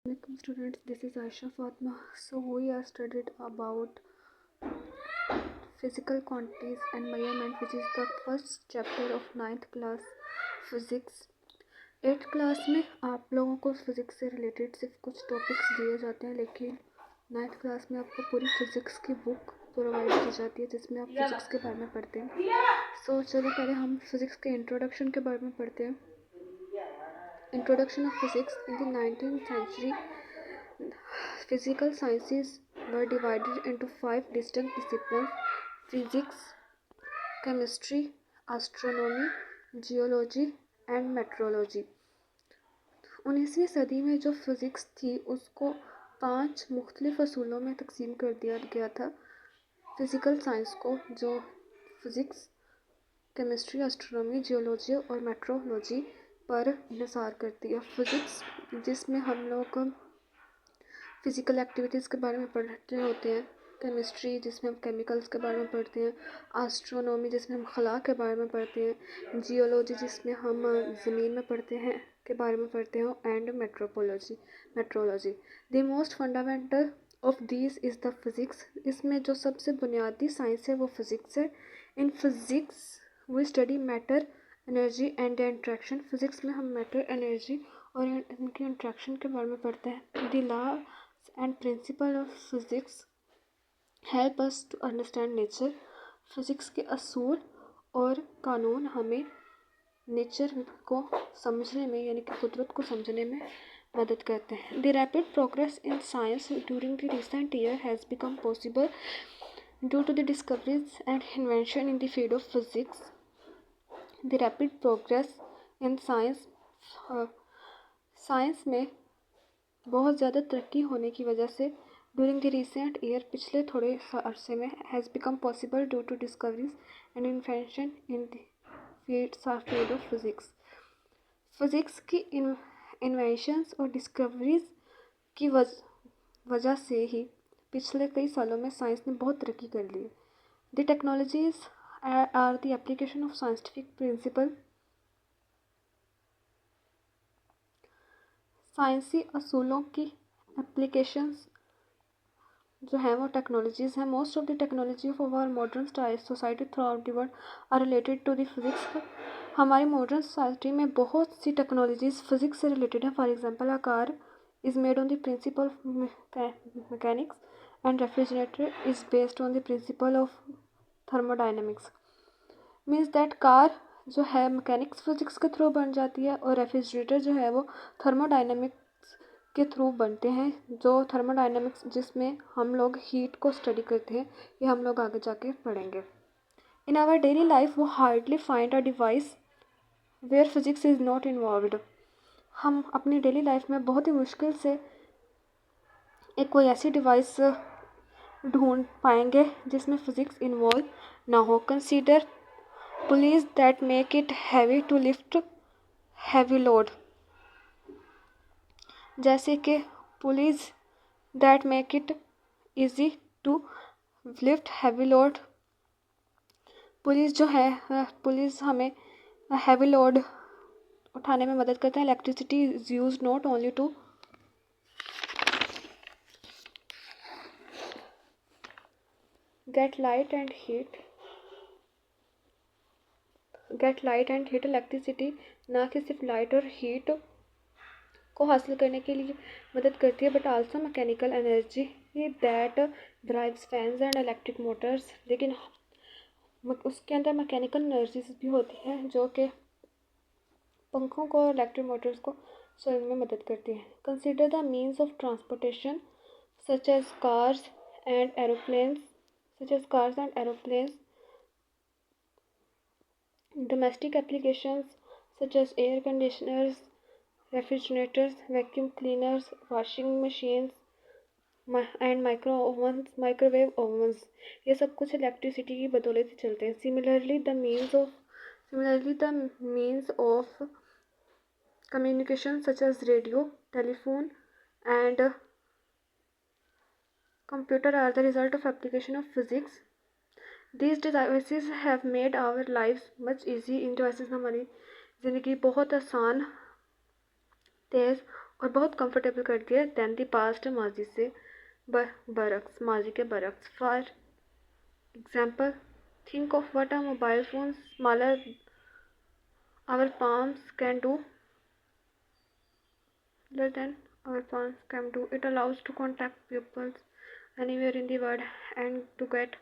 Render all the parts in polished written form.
Welcome students, this is Aisha Fatma. So we are studied about physical quantities and measurement, which is the first chapter of 9th class physics. 8th class में आप लोगों को physics से related सिर्फ कुछ topics दिए जाते हैं, लेकिन 9th क्लास में आपको पूरी फिज़िक्स की बुक प्रोवाइड की जाती है जिसमें आप फिज़िक्स के बारे में पढ़ते हैं. सो चलो पहले हम फिज़िक्स के इंट्रोडक्शन के बारे में पढ़ते हैं. Introduction of physics. In the 19th century, physical sciences were divided into 5 distinct disciplines: physics, chemistry, astronomy, geology and meteorology. 19वीं सदी में जो फिज़िक्स थी उसको 5 मुख्तलिफ असूलों में तकसीम कर दिया गया था. फिज़िकल साइंस को, जो फिज़िक्स, केमिस्ट्री, एस्ट्रोनॉमी, जियोलॉजी और मेट्रोलॉजी पर इंहसार करती है. फिज़िक्स जिसमें हम लोग फ़िज़िकल एक्टिविटीज़ के बारे में पढ़ते होते हैं, केमिस्ट्री जिसमें हम केमिकल्स के बारे में पढ़ते हैं, एस्ट्रोनॉमी जिसमें हम खला के बारे में पढ़ते हैं, जियोलॉजी जिसमें हम ज़मीन में पढ़ते हैं के बारे में पढ़ते हैं, and metrology. The most fundamental of these is the physics. इसमें जो सबसे बुनियादी साइंस है वो फिज़िक्स है. In physics we study matter, energy and interaction. Physics में हम मैटर, एनर्जी और इनकी इंट्रैक्शन के बारे में पढ़ते हैं. The law and principle of physics help us to understand nature. Physics के असूल और कानून हमें नेचर को समझने में, यानी कि कुदरत को समझने में मदद करते हैं. The rapid progress in science during the recent year has become possible due to the discoveries and invention in the field of physics. The rapid progress in science में बहुत ज़्यादा तरक्की होने की वजह से ड्यूरिंग द रिसेंट ईयर, पिछले थोड़े अरसे में, has become possible due to discoveries and invention in the field of physics. Physics की इन्वेंशंस और डिस्कवरीज की वजह से ही पिछले कई सालों में साइंस ने बहुत तरक्की कर ली. The technologies are the application of scientific principle. साइंसी असूलों की एप्लीकेशंस जो हैं वो टेक्नोलॉजीज़ हैं. Most of the technology of our modern society throughout the world are related to the physics. हमारी मॉडर्न सोसाइटी में बहुत सी टेक्नोलॉजीज़ फिज़िक्स से रिलेटेड हैं. For example, a car is made on the principle of mechanics and refrigerator is based on the principle of thermodynamics. Means that car जो है mechanics physics के through बन जाती है और रेफ्रिजरेटर जो है वो थर्मोडाइनमिक्स के थ्रू बनते हैं. जो थर्मोडाइनमिक्स जिसमें हम लोग हीट को स्टडी करते हैं, ये हम लोग आगे जाके पढ़ेंगे. In our daily life we hardly find a device where physics is not involved. हम अपनी डेली लाइफ में बहुत ही मुश्किल से एक कोई ऐसी डिवाइस ढूंढ पाएंगे जिसमें फ़िज़िक्स इन्वॉल्व ना हो. Consider pulleys that make it heavy to lift heavy load. जैसे कि pulleys that make it easy to lift heavy load. Police जो है, पुलिस हमें हैवी लोड उठाने में मदद करते हैं. Electricity is use not only to get light and heat. Electricity ना कि सिर्फ लाइट और हीट को हासिल करने के लिए मदद करती है, but also mechanical energy that drives fans and electric Motors. लेकिन उसके अंदर मैकेनिकल एनर्जीज भी होती हैं जो कि पंखों को और इलेक्ट्रिक मोटर्स को चलने में मदद करती हैं. Consider the means of transportation such as cars and aeroplanes. Domestic applications such as air conditioners, refrigerators, vacuum cleaners, washing machines and microwave ovens, ये सब कुछ इलेक्ट्रिसिटी की बदौलत ही चलते हैं. Similarly, the means of communication such as radio, telephone and computer are the result of application of physics. These devices have made our lives much easy. In devices ने हमारी ज़िंदगी बहुत आसान, तेज़ और बहुत कंफर्टेबल कर दिया है। देन द पास्ट है माजी से बरक्स, माजी के बरक्स। For example, think of what a mobile phone smaller our palms can do than our palms can do. It allows to contact people anywhere in the world and to get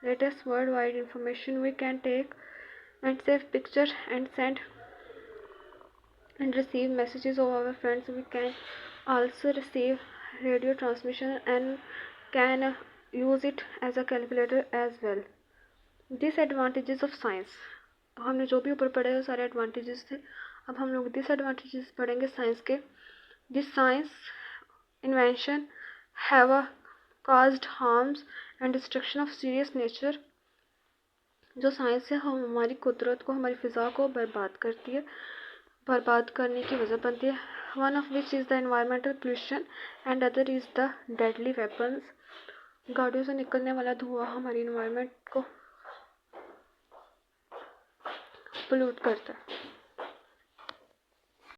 latest worldwide information. We can take and save pictures and send and receive messages of our friends. We can also receive radio transmission and can use it as a calculator as well. Disadvantages of science. हमने जो भी ऊपर पढ़े वो सारे advantages थे। अब हम लोग डिसएडवांटेजेस पढ़ेंगे साइंस के। This science invention have caused harms and destruction of serious nature। जो साइंस है हम हमारी कुदरत को, हमारी फ़िज़ा को बर्बाद करती है, बर्बाद करने की वजह बनती है। One of which is the environmental pollution and other is the deadly weapons. गाड़ियों से निकलने वाला धुआं हमारी इन्वायरमेंट को पोल्यूट करता है।